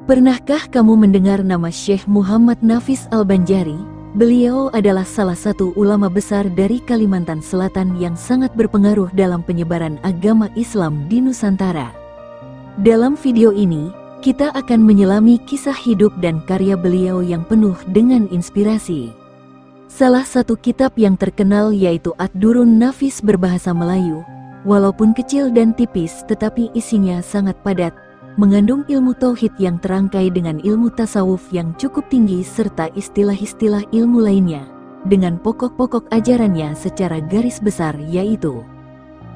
Pernahkah kamu mendengar nama Syekh Muhammad Nafis Al-Banjari? Beliau adalah salah satu ulama besar dari Kalimantan Selatan yang sangat berpengaruh dalam penyebaran agama Islam di Nusantara. Dalam video ini, kita akan menyelami kisah hidup dan karya beliau yang penuh dengan inspirasi. Salah satu kitab yang terkenal yaitu Ad-Durrun Nafis berbahasa Melayu, walaupun kecil dan tipis tetapi isinya sangat padat, mengandung ilmu tauhid yang terangkai dengan ilmu tasawuf yang cukup tinggi serta istilah-istilah ilmu lainnya, dengan pokok-pokok ajarannya secara garis besar yaitu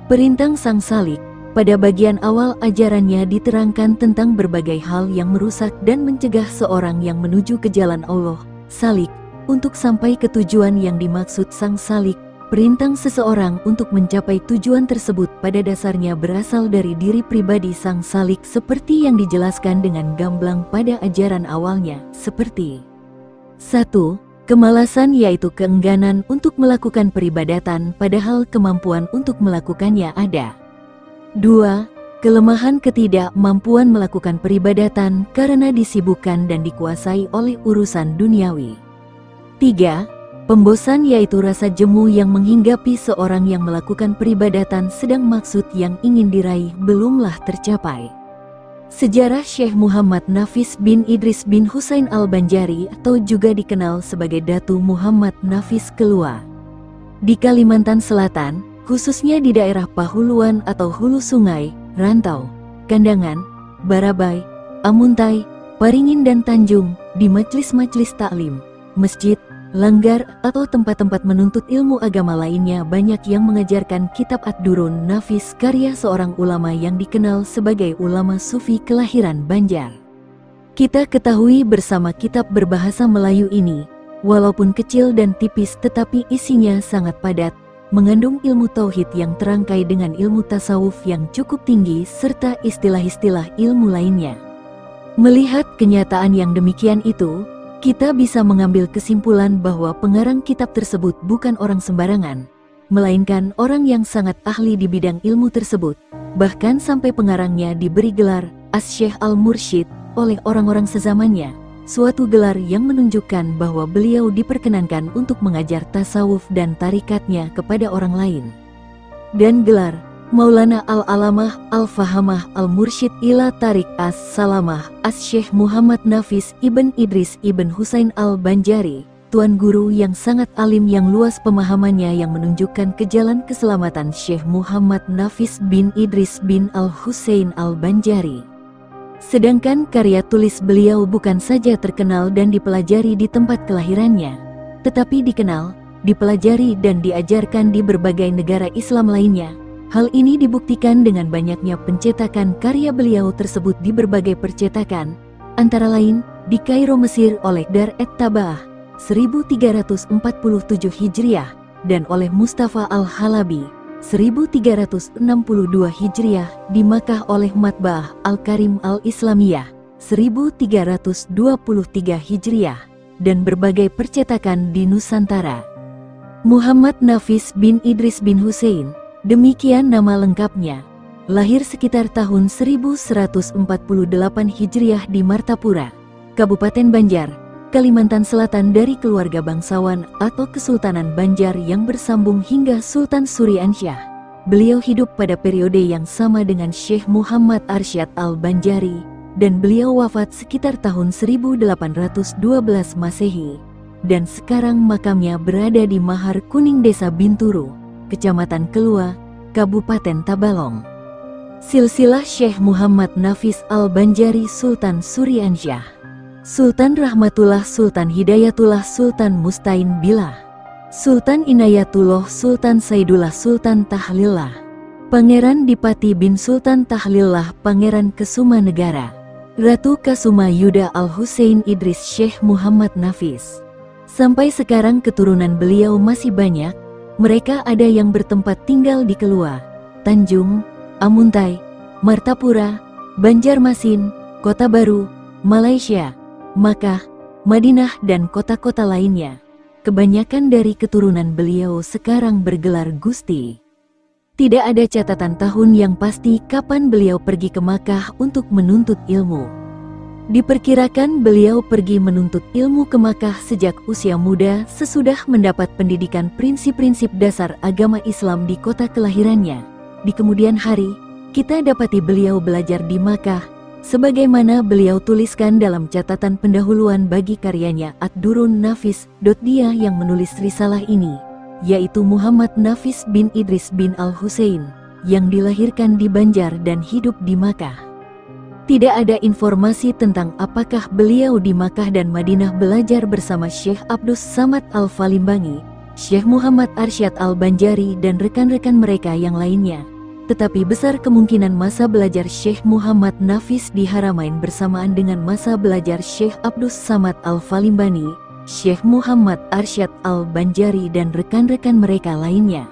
Perintang Sang Salik. Pada bagian awal ajarannya diterangkan tentang berbagai hal yang merusak dan mencegah seorang yang menuju ke jalan Allah, Salik, untuk sampai ke tujuan yang dimaksud Sang Salik. Perintang seseorang untuk mencapai tujuan tersebut pada dasarnya berasal dari diri pribadi Sang Salik seperti yang dijelaskan dengan gamblang pada ajaran awalnya, seperti 1. Kemalasan yaitu keengganan untuk melakukan peribadatan padahal kemampuan untuk melakukannya ada. 2. Kelemahan ketidakmampuan melakukan peribadatan karena disibukkan dan dikuasai oleh urusan duniawi. 3. Pembosan yaitu rasa jemu yang menghinggapi seorang yang melakukan peribadatan sedang maksud yang ingin diraih belumlah tercapai. Sejarah Syekh Muhammad Nafis bin Idris bin Husain Al-Banjari atau juga dikenal sebagai Datu Muhammad Nafis Kelua. Di Kalimantan Selatan, khususnya di daerah Pahuluan atau Hulu Sungai, Rantau, Kandangan, Barabai, Amuntai, Paringin dan Tanjung, di majelis-majelis taklim, masjid, langgar, atau tempat-tempat menuntut ilmu agama lainnya banyak yang mengajarkan kitab Ad-Durrun Nafis karya seorang ulama yang dikenal sebagai ulama sufi kelahiran Banjar. Kita ketahui bersama kitab berbahasa Melayu ini, walaupun kecil dan tipis tetapi isinya sangat padat, mengandung ilmu tauhid yang terangkai dengan ilmu tasawuf yang cukup tinggi serta istilah-istilah ilmu lainnya. Melihat kenyataan yang demikian itu, kita bisa mengambil kesimpulan bahwa pengarang kitab tersebut bukan orang sembarangan, melainkan orang yang sangat ahli di bidang ilmu tersebut, bahkan sampai pengarangnya diberi gelar As-Syekh Al-Mursyid oleh orang-orang sezamannya, suatu gelar yang menunjukkan bahwa beliau diperkenankan untuk mengajar tasawuf dan tarikatnya kepada orang lain. Dan gelar Maulana Al-Alamah Al-Fahamah Al-Mursyid ila Tarik As-Salamah As-Syekh Muhammad Nafis Ibn Idris Ibn Husain Al-Banjari, Tuan Guru yang sangat alim yang luas pemahamannya yang menunjukkan ke jalan keselamatan Syekh Muhammad Nafis bin Idris bin Al-Husain Al-Banjari. Sedangkan karya tulis beliau bukan saja terkenal dan dipelajari di tempat kelahirannya, tetapi dikenal, dipelajari dan diajarkan di berbagai negara Islam lainnya. Hal ini dibuktikan dengan banyaknya pencetakan karya beliau tersebut di berbagai percetakan, antara lain di Kairo Mesir oleh Dar et-Tabaah 1347 Hijriah dan oleh Mustafa Al-Halabi 1362 Hijriah, di Makkah oleh Matbaah Al-Karim Al-Islamiyah 1323 Hijriah, dan berbagai percetakan di Nusantara. Muhammad Nafis bin Idris bin Husain, demikian nama lengkapnya, lahir sekitar tahun 1148 Hijriah di Martapura, Kabupaten Banjar, Kalimantan Selatan dari keluarga bangsawan atau Kesultanan Banjar yang bersambung hingga Sultan Suriansyah. Beliau hidup pada periode yang sama dengan Syekh Muhammad Arsyad Al-Banjari dan beliau wafat sekitar tahun 1812 Masehi, dan sekarang makamnya berada di Mahar Kuning Desa Binturu, Kecamatan Kelua, Kabupaten Tabalong. Silsilah Syekh Muhammad Nafis Al-Banjari Sultan Suriansyah, Sultan Rahmatullah Sultan Hidayatullah Sultan Mustain Billah, Sultan Inayatullah Sultan Saidullah Sultan Tahlillah, Pangeran Dipati bin Sultan Tahlillah Pangeran Kesuma Negara, Ratu Kasuma Yuda Al-Husain Idris Syekh Muhammad Nafis. Sampai sekarang keturunan beliau masih banyak. Mereka ada yang bertempat tinggal di Kelua, Tanjung, Amuntai, Martapura, Banjarmasin, Kota Baru, Malaysia, Makkah, Madinah dan kota-kota lainnya. Kebanyakan dari keturunan beliau sekarang bergelar Gusti. Tidak ada catatan tahun yang pasti kapan beliau pergi ke Makkah untuk menuntut ilmu. Diperkirakan beliau pergi menuntut ilmu ke Makkah sejak usia muda sesudah mendapat pendidikan prinsip-prinsip dasar agama Islam di kota kelahirannya. Di kemudian hari, kita dapati beliau belajar di Makkah, sebagaimana beliau tuliskan dalam catatan pendahuluan bagi karyanya Ad-Durrun Nafis. Dia yang menulis risalah ini, yaitu Muhammad Nafis bin Idris bin Al-Husain, yang dilahirkan di Banjar dan hidup di Makkah. Tidak ada informasi tentang apakah beliau di Makkah dan Madinah belajar bersama Syekh Abdus Samad Al-Falimbangi, Syekh Muhammad Arsyad Al-Banjari dan rekan-rekan mereka yang lainnya. Tetapi besar kemungkinan masa belajar Syekh Muhammad Nafis di Haramain bersamaan dengan masa belajar Syekh Abdus Samad Al-Falimbani, Syekh Muhammad Arsyad Al-Banjari dan rekan-rekan mereka lainnya.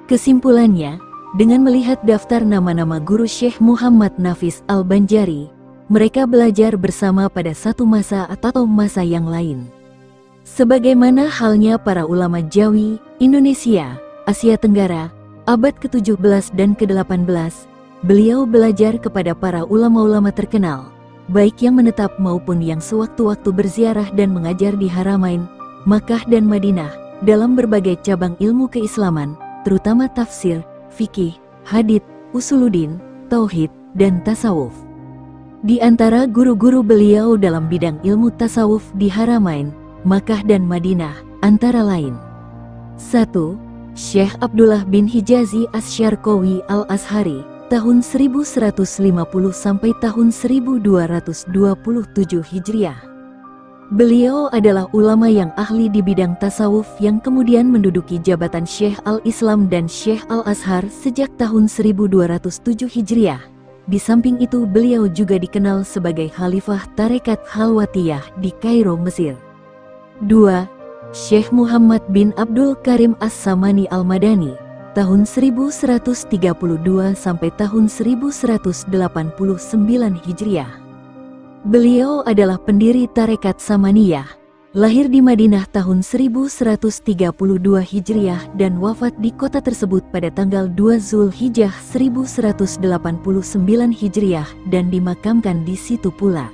Kesimpulannya, dengan melihat daftar nama-nama guru Syekh Muhammad Nafis Al-Banjari, mereka belajar bersama pada satu masa atau masa yang lain. Sebagaimana halnya para ulama Jawi, Indonesia, Asia Tenggara, abad ke-17 dan ke-18, beliau belajar kepada para ulama-ulama terkenal, baik yang menetap maupun yang sewaktu-waktu berziarah dan mengajar di Haramain, Makkah dan Madinah, dalam berbagai cabang ilmu keislaman, terutama tafsir, fikih, hadits, usuluddin, tauhid, dan tasawuf. Di antara guru-guru beliau dalam bidang ilmu tasawuf di Haramain, Makkah dan Madinah, antara lain: 1. Syekh Abdullah bin Hijazi Asy-Syarqawi Al-Azhari, tahun 1150 sampai tahun 1227 Hijriah. Beliau adalah ulama yang ahli di bidang tasawuf yang kemudian menduduki jabatan Syekh Al-Islam dan Syekh Al-Azhar sejak tahun 1207 Hijriah. Di samping itu beliau juga dikenal sebagai Khalifah Tarekat Khalwatiyah di Kairo, Mesir. 2. Syekh Muhammad bin Abdul Karim As-Samani Al-Madani, tahun 1132 sampai tahun 1189 Hijriah. Beliau adalah pendiri Tarekat Samaniyah, lahir di Madinah tahun 1132 Hijriah dan wafat di kota tersebut pada tanggal 2 Zulhijjah 1189 Hijriah dan dimakamkan di situ pula.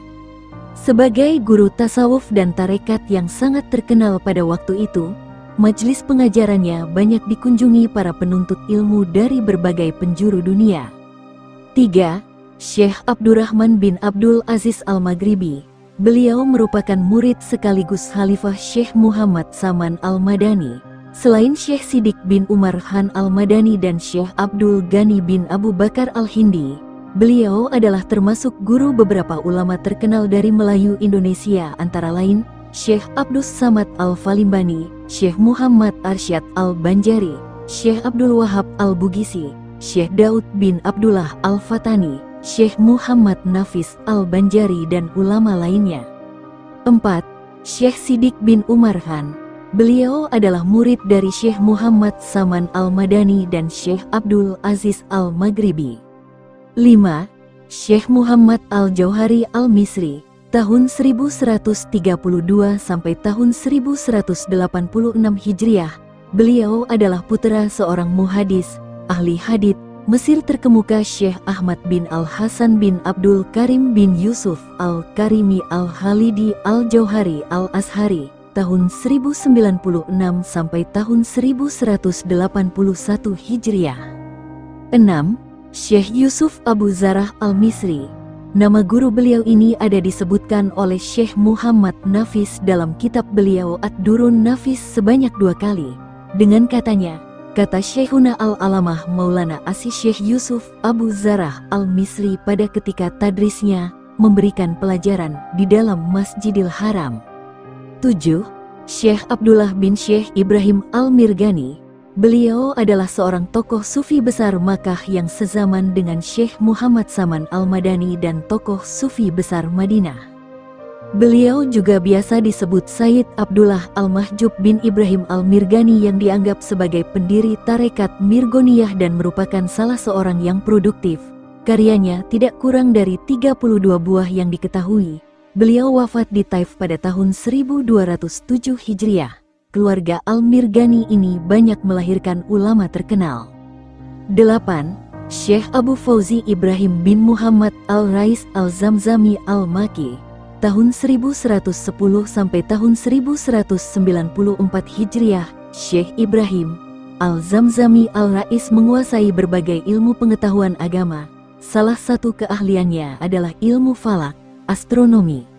Sebagai guru tasawuf dan tarekat yang sangat terkenal pada waktu itu, majelis pengajarannya banyak dikunjungi para penuntut ilmu dari berbagai penjuru dunia. 3. Syekh Abdurrahman bin Abdul Aziz Al-Maghribi. Beliau merupakan murid sekaligus Khalifah Syekh Muhammad Saman Al-Madani. Selain Syekh Sidik bin Umar Khan Al-Madani dan Syekh Abdul Ghani bin Abu Bakar Al-Hindi, beliau adalah termasuk guru beberapa ulama terkenal dari Melayu Indonesia, antara lain Syekh Abdus Samad Al-Falimbani, Syekh Muhammad Arsyad Al-Banjari, Syekh Abdul Wahab Al-Bugisi, Syekh Daud bin Abdullah Al-Fatani, Syekh Muhammad Nafis Al-Banjari dan ulama lainnya. 4. Syekh Sidik bin Umar Khan. Beliau adalah murid dari Syekh Muhammad Saman Al-Madani dan Syekh Abdul Aziz Al-Maghribi. 5. Syekh Muhammad Al-Jauhari Al-Misri, tahun 1132 sampai tahun 1186 Hijriah. Beliau adalah putra seorang muhadis, ahli hadits Mesir terkemuka Syekh Ahmad bin Al-Hasan bin Abdul Karim bin Yusuf Al-Karimi Al-Khalidi Al-Jauhari Al-Azhari, tahun 1096 sampai tahun 1181 Hijriah. 6. Syekh Yusuf Abu Zarah Al-Misri. Nama guru beliau ini ada disebutkan oleh Syekh Muhammad Nafis dalam kitab beliau Ad-Durrun Nafis sebanyak 2 kali. Dengan katanya, kata Syekhuna Al-Alamah Maulana Asy Syekh Yusuf Abu Zarah Al-Misri pada ketika tadrisnya memberikan pelajaran di dalam Masjidil Haram. 7. Syekh Abdullah bin Syekh Ibrahim Al-Mirghani. Beliau adalah seorang tokoh sufi besar Makkah yang sezaman dengan Syekh Muhammad Saman Al-Madani dan tokoh sufi besar Madinah. Beliau juga biasa disebut Sayyid Abdullah Al-Mahjub bin Ibrahim Al-Mirghani yang dianggap sebagai pendiri Tarekat Mirgoniyah dan merupakan salah seorang yang produktif. Karyanya tidak kurang dari 32 buah yang diketahui. Beliau wafat di Taif pada tahun 1207 Hijriah. Keluarga Al-Mirghani ini banyak melahirkan ulama terkenal. 8. Syekh Abu Fauzi Ibrahim bin Muhammad Al-Rais Al-Zamzami Al-Maki. tahun 1110 sampai tahun 1194 Hijriah, Syekh Ibrahim Al-Zamzami Al-Rais menguasai berbagai ilmu pengetahuan agama. Salah satu keahliannya adalah ilmu falak, astronomi.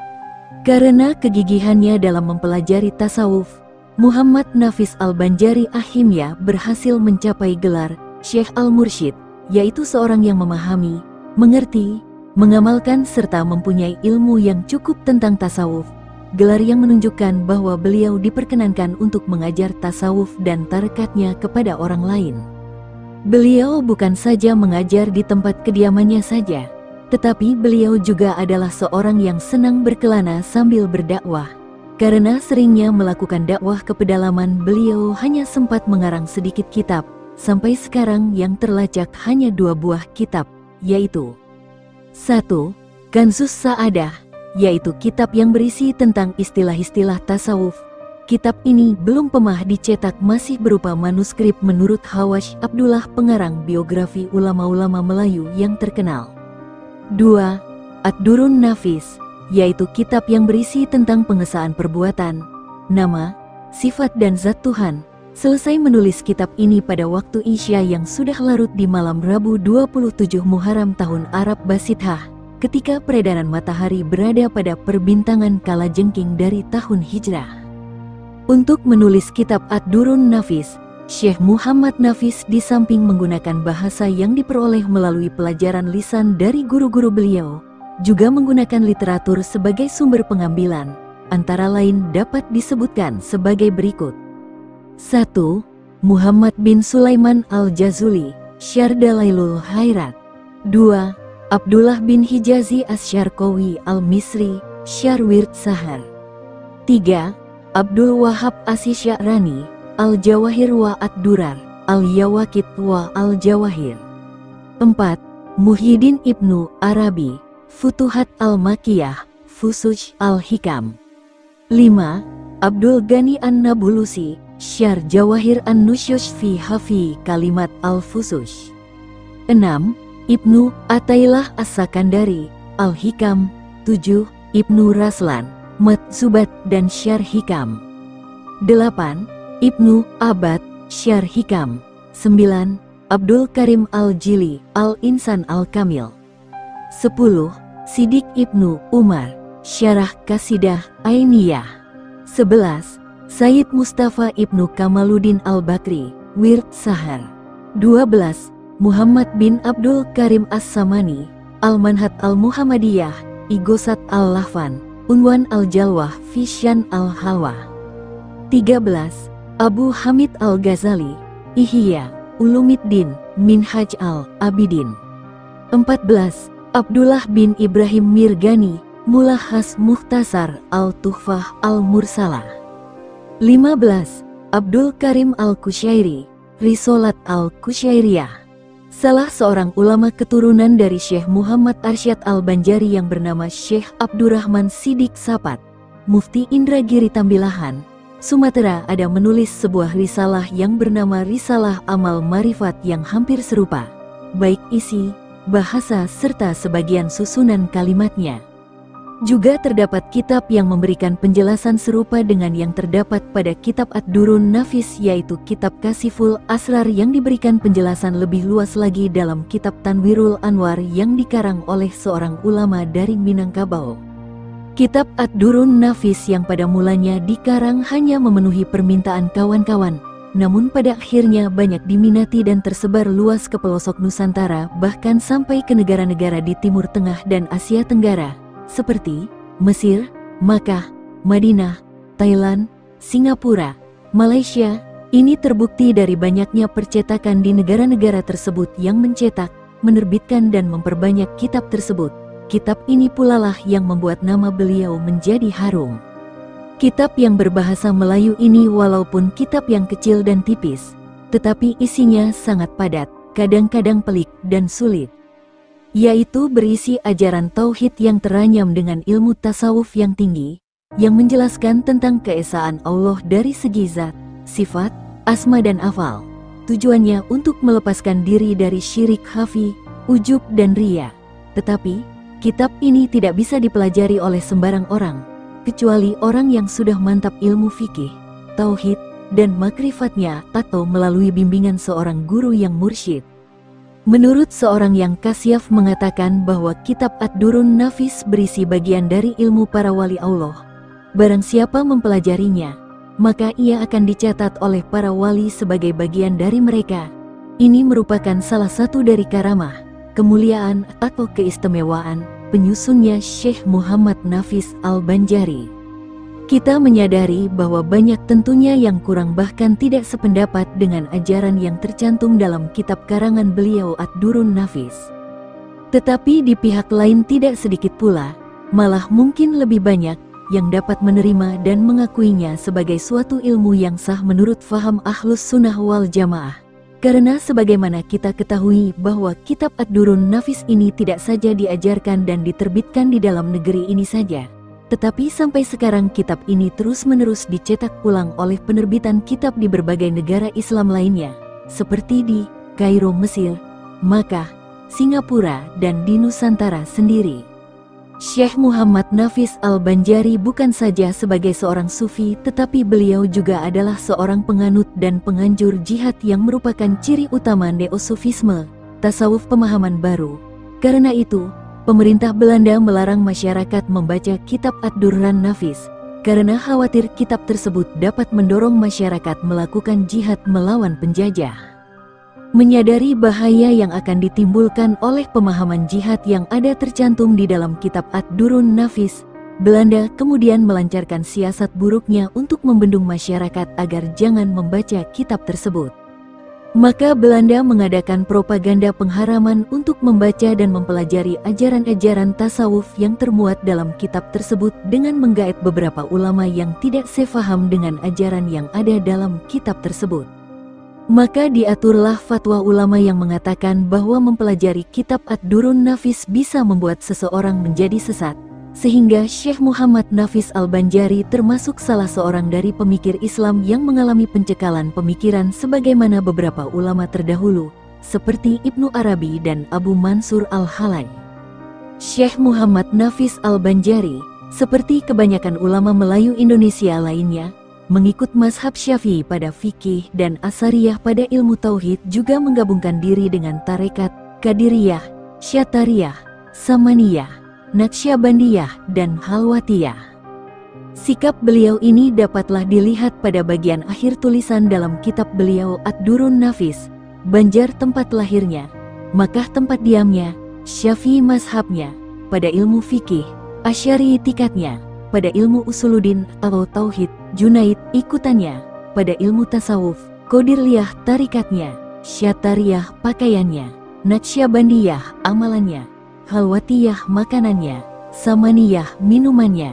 Karena kegigihannya dalam mempelajari tasawuf, Muhammad Nafis Al-Banjari Ahimya berhasil mencapai gelar Syekh Al-Mursyid, yaitu seorang yang memahami, mengerti, mengamalkan serta mempunyai ilmu yang cukup tentang tasawuf. Gelar yang menunjukkan bahwa beliau diperkenankan untuk mengajar tasawuf dan tarekatnya kepada orang lain. Beliau bukan saja mengajar di tempat kediamannya saja, tetapi beliau juga adalah seorang yang senang berkelana sambil berdakwah. Karena seringnya melakukan dakwah ke pedalaman, beliau hanya sempat mengarang sedikit kitab, sampai sekarang yang terlacak hanya 2 buah kitab, yaitu 1. Kanzus Sa'adah, yaitu kitab yang berisi tentang istilah-istilah tasawuf. Kitab ini belum pernah dicetak, masih berupa manuskrip menurut Hawash Abdullah, pengarang biografi ulama-ulama Melayu yang terkenal. 2. Ad-Durun Nafis, yaitu kitab yang berisi tentang pengesaan perbuatan, nama, sifat dan zat Tuhan. Selesai menulis kitab ini pada waktu Isya yang sudah larut di malam Rabu 27 Muharram tahun Arab Basithah, ketika peredaran matahari berada pada perbintangan kalajengking dari tahun Hijrah. Untuk menulis kitab Ad-Durun Nafis, Syekh Muhammad Nafis di samping menggunakan bahasa yang diperoleh melalui pelajaran lisan dari guru-guru beliau, juga menggunakan literatur sebagai sumber pengambilan, antara lain dapat disebutkan sebagai berikut. 1. Muhammad bin Sulaiman Al-Jazuli, Syarh Dalailul Khairat. 2. Abdullah bin Hijazi Asy-Syarqawi Al-Misri, Syarh Wird Sahar. 3. Abdul Wahab Asy-Sya'rani, Al-Jawahir wa Ad-Durar, Al-Yawaqit wa Al-Jawahir. 4. Muhyiddin Ibnu Arabi, Futuhat Al-Makiyah, Fusuj Al-Hikam. 5. Abdul Ghani An-Nabulusi, Syarh Jawahir An-Nusyush fi Hafi Kalimat Al-Fusuj. 6. Ibnu Atailah As-Sakandari, Al-Hikam. 7. Ibnu Raslan, Matzubat dan Syarh Hikam. 8. Ibnu Abad, Syarh Hikam. 9. Abdul Karim Al-Jili, Al-Insan Al-Kamil. 10. Sidik Ibnu Umar, Syarah Qasidah Ainiyah. 11. Sayyid Mustafa Ibnu Kamaluddin Al-Bakri, Wird Sahar. 12. Muhammad bin Abdul Karim As-Samani, Al-Manhat Al-Muhammadiyah, Igosat Al-Lahfan, Unwan Al-Jalwah fi Syan Al-Halwa. 13. Abu Hamid Al-Ghazali, Ihya Ulumiddin, Minhaj Al-Abidin. 14. Abdullah bin Ibrahim Mirgani, Mulahas Mukhtasar Al-Tuhfah Al-Mursalah. 15. Abdul Karim Al-Kusyairi, Risolat Al-Kusyairiyah. Salah seorang ulama keturunan dari Syekh Muhammad Arsyad Al-Banjari yang bernama Syekh Abdurrahman Sidik Sapat, Mufti Indragiri Tambilahan, Sumatera, ada menulis sebuah risalah yang bernama Risalah Amal Marifat yang hampir serupa, baik isi, bahasa serta sebagian susunan kalimatnya. Juga terdapat kitab yang memberikan penjelasan serupa dengan yang terdapat pada kitab Ad-Durun Nafis, yaitu kitab Kasiful Asrar yang diberikan penjelasan lebih luas lagi dalam kitab Tanwirul Anwar yang dikarang oleh seorang ulama dari Minangkabau. Kitab Ad-Durun Nafis yang pada mulanya dikarang hanya memenuhi permintaan kawan-kawan, namun pada akhirnya banyak diminati dan tersebar luas ke pelosok Nusantara, bahkan sampai ke negara-negara di Timur Tengah dan Asia Tenggara, seperti Mesir, Makkah, Madinah, Thailand, Singapura, Malaysia. Ini terbukti dari banyaknya percetakan di negara-negara tersebut yang mencetak, menerbitkan dan memperbanyak kitab tersebut. Kitab ini pula lah yang membuat nama beliau menjadi harum. Kitab yang berbahasa Melayu ini walaupun kitab yang kecil dan tipis, tetapi isinya sangat padat, kadang-kadang pelik dan sulit. Yaitu berisi ajaran tauhid yang teranyam dengan ilmu tasawuf yang tinggi, yang menjelaskan tentang keesaan Allah dari segi zat, sifat, asma dan afal. Tujuannya untuk melepaskan diri dari syirik khafi, ujub dan riya. Tetapi Kitab ini tidak bisa dipelajari oleh sembarang orang, kecuali orang yang sudah mantap ilmu fikih, tauhid, dan makrifatnya atau melalui bimbingan seorang guru yang mursyid. Menurut seorang yang kasyaf mengatakan bahwa kitab Ad-Durrun Nafis berisi bagian dari ilmu para wali Allah. Barang siapa mempelajarinya, maka ia akan dicatat oleh para wali sebagai bagian dari mereka. Ini merupakan salah satu dari karamah, kemuliaan atau keistimewaan penyusunnya Syekh Muhammad Nafis Al-Banjari. Kita menyadari bahwa banyak tentunya yang kurang bahkan tidak sependapat dengan ajaran yang tercantum dalam kitab karangan beliau Ad-Durrun Nafis. Tetapi di pihak lain tidak sedikit pula, malah mungkin lebih banyak, yang dapat menerima dan mengakuinya sebagai suatu ilmu yang sah menurut faham Ahlus Sunnah wal Jamaah. Karena sebagaimana kita ketahui bahwa kitab Ad-Durrun Nafis ini tidak saja diajarkan dan diterbitkan di dalam negeri ini saja, tetapi sampai sekarang kitab ini terus-menerus dicetak ulang oleh penerbitan kitab di berbagai negara Islam lainnya, seperti di Kairo, Mesir, Makkah, Singapura, dan di Nusantara sendiri. Syekh Muhammad Nafis Al-Banjari bukan saja sebagai seorang sufi, tetapi beliau juga adalah seorang penganut dan penganjur jihad yang merupakan ciri utama neosufisme, tasawuf pemahaman baru. Karena itu, pemerintah Belanda melarang masyarakat membaca kitab Ad-Durrun Nafis, karena khawatir kitab tersebut dapat mendorong masyarakat melakukan jihad melawan penjajah. Menyadari bahaya yang akan ditimbulkan oleh pemahaman jihad yang ada tercantum di dalam kitab Ad-Durrun Nafis, Belanda kemudian melancarkan siasat buruknya untuk membendung masyarakat agar jangan membaca kitab tersebut. Maka Belanda mengadakan propaganda pengharaman untuk membaca dan mempelajari ajaran-ajaran tasawuf yang termuat dalam kitab tersebut dengan menggaet beberapa ulama yang tidak sefaham dengan ajaran yang ada dalam kitab tersebut. Maka diaturlah fatwa ulama yang mengatakan bahwa mempelajari kitab Ad-Durrun Nafis bisa membuat seseorang menjadi sesat, sehingga Syekh Muhammad Nafis Al-Banjari termasuk salah seorang dari pemikir Islam yang mengalami pencekalan pemikiran sebagaimana beberapa ulama terdahulu, seperti Ibnu Arabi dan Abu Mansur Al-Halai. Syekh Muhammad Nafis Al-Banjari, seperti kebanyakan ulama Melayu Indonesia lainnya, mengikut mazhab Syafi'i pada fikih dan Asariyah pada ilmu tauhid, juga menggabungkan diri dengan tarekat Qadiriyah, Syatariyah, Samaniyah, Naqsyabandiyah, dan Halwatiyah. Sikap beliau ini dapatlah dilihat pada bagian akhir tulisan dalam kitab beliau Ad-Durrun Nafis, Banjar tempat lahirnya, Makkah tempat diamnya, Syafi'i mazhabnya, pada ilmu fikih, Asy'ari tikatnya, pada ilmu usuluddin atau tauhid, Junaid ikutannya, pada ilmu tasawuf, Qadiriyah tarikatnya, Syatariyah pakaiannya, Naqsyabandiyah amalannya, Halwatiyah makanannya, Samaniyah minumannya.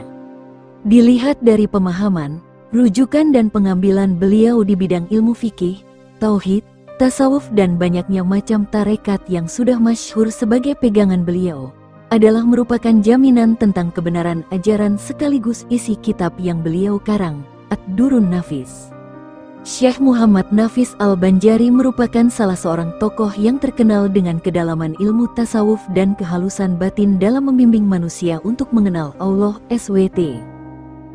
Dilihat dari pemahaman, rujukan dan pengambilan beliau di bidang ilmu fikih, tauhid, tasawuf dan banyaknya macam tarekat yang sudah masyhur sebagai pegangan beliau, adalah merupakan jaminan tentang kebenaran ajaran sekaligus isi kitab yang beliau karang, Ad-Durrun Nafis. Syekh Muhammad Nafis Al-Banjari merupakan salah seorang tokoh yang terkenal dengan kedalaman ilmu tasawuf dan kehalusan batin dalam membimbing manusia untuk mengenal Allah SWT.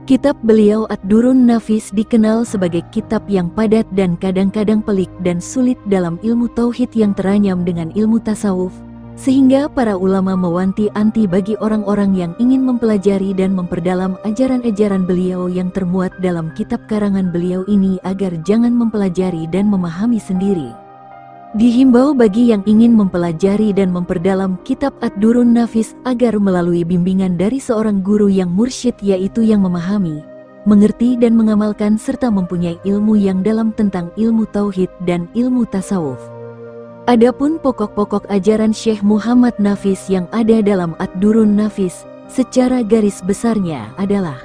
Kitab beliau Ad-Durrun Nafis dikenal sebagai kitab yang padat dan kadang-kadang pelik dan sulit dalam ilmu tauhid yang teranyam dengan ilmu tasawuf, sehingga para ulama mewanti-wanti bagi orang-orang yang ingin mempelajari dan memperdalam ajaran-ajaran beliau yang termuat dalam kitab karangan beliau ini agar jangan mempelajari dan memahami sendiri. Dihimbau bagi yang ingin mempelajari dan memperdalam kitab Ad-Durrun Nafis agar melalui bimbingan dari seorang guru yang mursyid, yaitu yang memahami, mengerti dan mengamalkan serta mempunyai ilmu yang dalam tentang ilmu tauhid dan ilmu tasawuf. Adapun pokok-pokok ajaran Syekh Muhammad Nafis yang ada dalam Ad-Durrun Nafis secara garis besarnya adalah: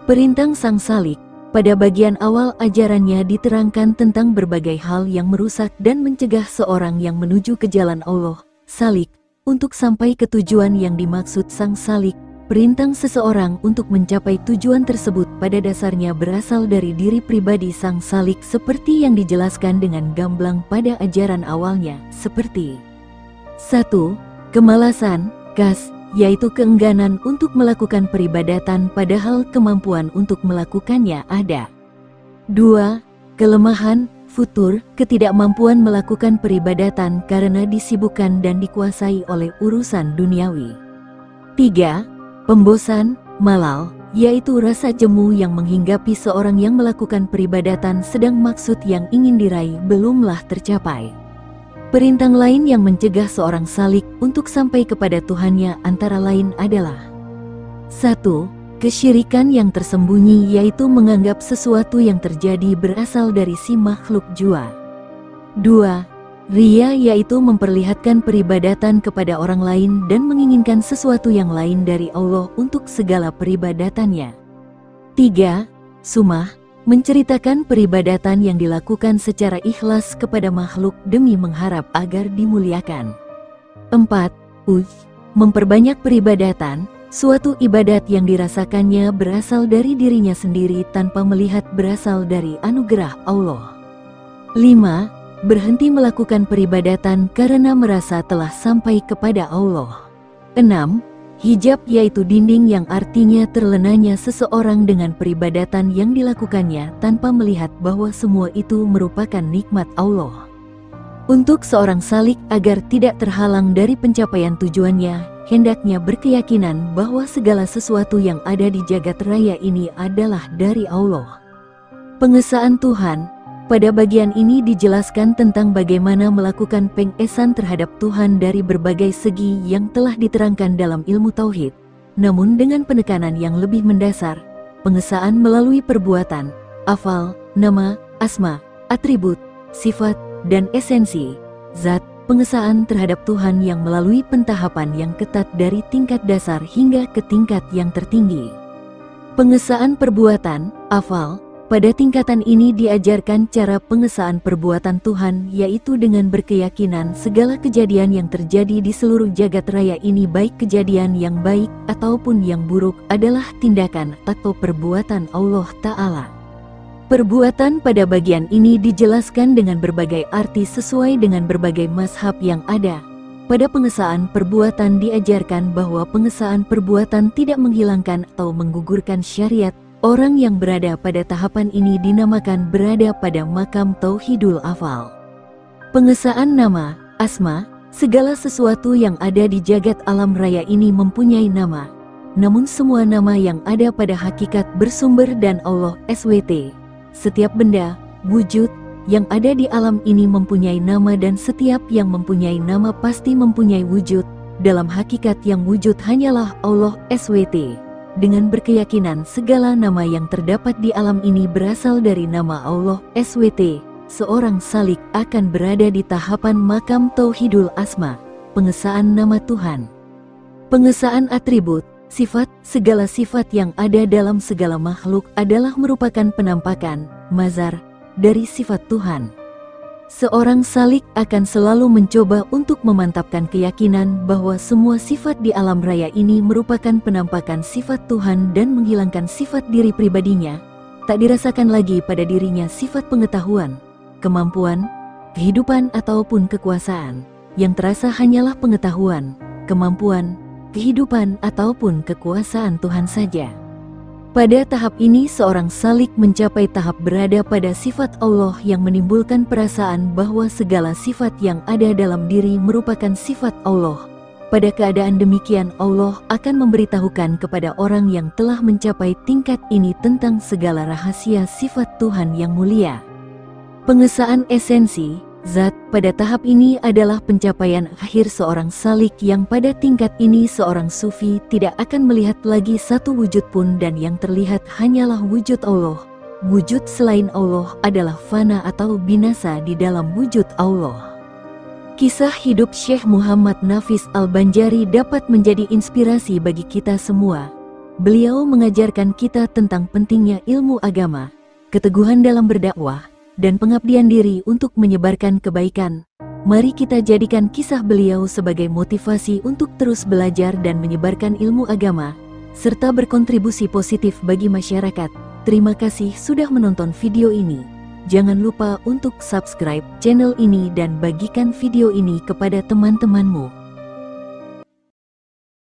perintang sang salik. Pada bagian awal ajarannya diterangkan tentang berbagai hal yang merusak dan mencegah seorang yang menuju ke jalan Allah, salik, untuk sampai ke tujuan yang dimaksud sang salik. Perintang seseorang untuk mencapai tujuan tersebut pada dasarnya berasal dari diri pribadi sang salik seperti yang dijelaskan dengan gamblang pada ajaran awalnya, seperti 1. Kemalasan, kas, yaitu keengganan untuk melakukan peribadatan padahal kemampuan untuk melakukannya ada. 2. Kelemahan, futur, ketidakmampuan melakukan peribadatan karena disibukkan dan dikuasai oleh urusan duniawi. 3. Pembosan, malal, yaitu rasa jemu yang menghinggapi seorang yang melakukan peribadatan sedang maksud yang ingin diraih belumlah tercapai. Perintah lain yang mencegah seorang salik untuk sampai kepada Tuhannya antara lain adalah 1. Kesyirikan yang tersembunyi, yaitu menganggap sesuatu yang terjadi berasal dari si makhluk jua. 2. Riya, yaitu memperlihatkan peribadatan kepada orang lain dan menginginkan sesuatu yang lain dari Allah untuk segala peribadatannya. 3. Sumah, menceritakan peribadatan yang dilakukan secara ikhlas kepada makhluk demi mengharap agar dimuliakan. 4. Memperbanyak peribadatan, suatu ibadat yang dirasakannya berasal dari dirinya sendiri tanpa melihat berasal dari anugerah Allah. 5. Berhenti melakukan peribadatan karena merasa telah sampai kepada Allah. 6. Hijab, yaitu dinding yang artinya terlenanya seseorang dengan peribadatan yang dilakukannya tanpa melihat bahwa semua itu merupakan nikmat Allah. Untuk seorang salik agar tidak terhalang dari pencapaian tujuannya, hendaknya berkeyakinan bahwa segala sesuatu yang ada di jagat raya ini adalah dari Allah. Pengesaan Tuhan. Pada bagian ini dijelaskan tentang bagaimana melakukan pengesahan terhadap Tuhan dari berbagai segi yang telah diterangkan dalam ilmu tauhid, namun dengan penekanan yang lebih mendasar, pengesaan melalui perbuatan, afal, nama, asma, atribut, sifat, dan esensi, zat, pengesaan terhadap Tuhan yang melalui pentahapan yang ketat dari tingkat dasar hingga ke tingkat yang tertinggi. Pengesaan perbuatan, afal. Pada tingkatan ini diajarkan cara pengesaan perbuatan Tuhan, yaitu dengan berkeyakinan segala kejadian yang terjadi di seluruh jagat raya ini, baik kejadian yang baik ataupun yang buruk, adalah tindakan atau perbuatan Allah Ta'ala. Perbuatan pada bagian ini dijelaskan dengan berbagai arti sesuai dengan berbagai mazhab yang ada. Pada pengesaan perbuatan diajarkan bahwa pengesaan perbuatan tidak menghilangkan atau menggugurkan syariat. Orang yang berada pada tahapan ini dinamakan berada pada makam tauhidul afal. Pengesaan nama, asma, segala sesuatu yang ada di jagat alam raya ini mempunyai nama. Namun semua nama yang ada pada hakikat bersumber dan Allah SWT. Setiap benda, wujud, yang ada di alam ini mempunyai nama dan setiap yang mempunyai nama pasti mempunyai wujud. Dalam hakikat yang wujud hanyalah Allah SWT. Dengan berkeyakinan segala nama yang terdapat di alam ini berasal dari nama Allah SWT, seorang salik akan berada di tahapan makam tauhidul asma, pengesaan nama Tuhan. Pengesaan atribut, sifat, segala sifat yang ada dalam segala makhluk adalah merupakan penampakan, mazhar, dari sifat Tuhan. Seorang salik akan selalu mencoba untuk memantapkan keyakinan bahwa semua sifat di alam raya ini merupakan penampakan sifat Tuhan dan menghilangkan sifat diri pribadinya. Tak dirasakan lagi pada dirinya sifat pengetahuan, kemampuan, kehidupan ataupun kekuasaan. Yang terasa hanyalah pengetahuan, kemampuan, kehidupan ataupun kekuasaan Tuhan saja. Pada tahap ini seorang salik mencapai tahap berada pada sifat Allah yang menimbulkan perasaan bahwa segala sifat yang ada dalam diri merupakan sifat Allah. Pada keadaan demikian Allah akan memberitahukan kepada orang yang telah mencapai tingkat ini tentang segala rahasia sifat Tuhan yang mulia. Pengesaan esensi, zat, pada tahap ini adalah pencapaian akhir seorang salik yang pada tingkat ini seorang sufi tidak akan melihat lagi satu wujud pun dan yang terlihat hanyalah wujud Allah. Wujud selain Allah adalah fana atau binasa di dalam wujud Allah. Kisah hidup Syekh Muhammad Nafis Al-Banjari dapat menjadi inspirasi bagi kita semua. Beliau mengajarkan kita tentang pentingnya ilmu agama, keteguhan dalam berdakwah, dan pengabdian diri untuk menyebarkan kebaikan. Mari kita jadikan kisah beliau sebagai motivasi untuk terus belajar dan menyebarkan ilmu agama, serta berkontribusi positif bagi masyarakat. Terima kasih sudah menonton video ini. Jangan lupa untuk subscribe channel ini dan bagikan video ini kepada teman-temanmu.